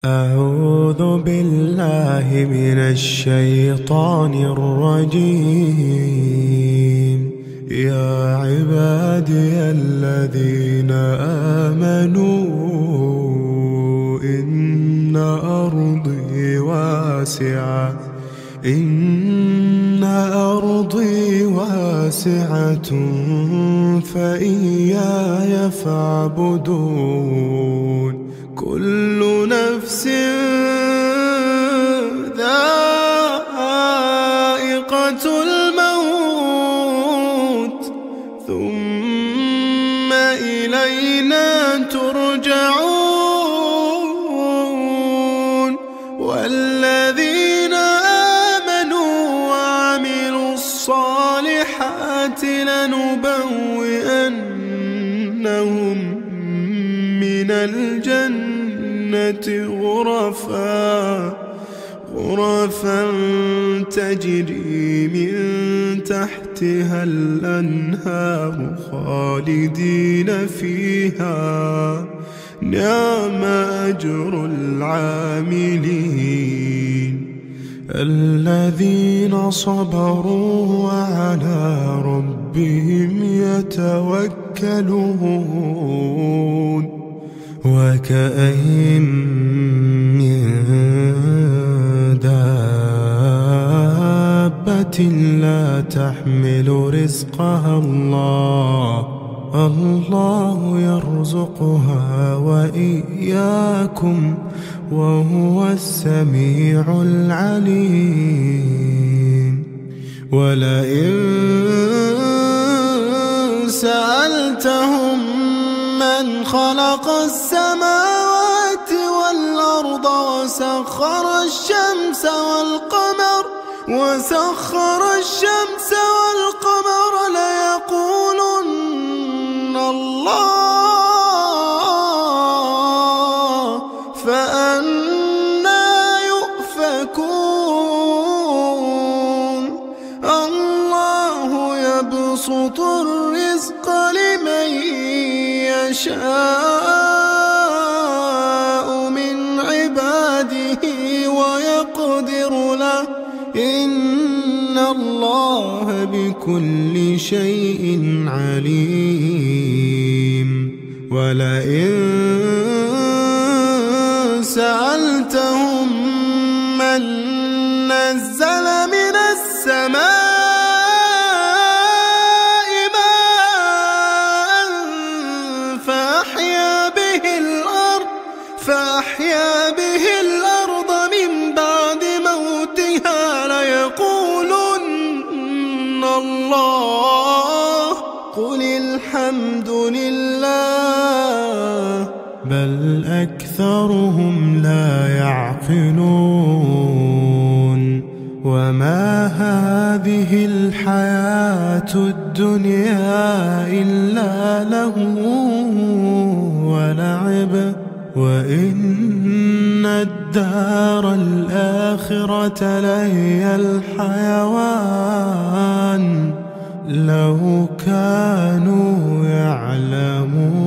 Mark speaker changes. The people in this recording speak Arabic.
Speaker 1: أعوذ بالله من الشيطان الرجيم. يا عبادي الذين آمنوا إن أرضي واسعة فإياي فاعبدون. كل نفس ذائقة الموت ثم إلينا ترجعون. والذين آمنوا وعملوا الصالحات لنبوئنهم من الجنة غرفا تجري من تحتها الأنهار خالدين فيها. نعم أجر العاملين. الذين صبروا وعلى ربهم يتوكلون. وكأين من دابة لا تحمل رزقها الله يرزقها وإياكم وهو السميع العليم. ولئن سألتهم من خلق السماوات والأرض وسخر الشمس والقمر ليقولن الله. فأنى يؤفكون. الله يبسط الرزق لمن يشاء من عباده ويقدر له. إن الله بكل شيء عليم. ولئن سألتهم من نزل من السماء ماء فأحيا به الأرض من بعد موتها ليقولن الله. قل الحمد لله بل أكثرهم لا يعقلون. وما هذه الحياة الدنيا إلا لهو ولعب وإن الدار الآخرة لهي الحيوان لو كانوا يعلمون.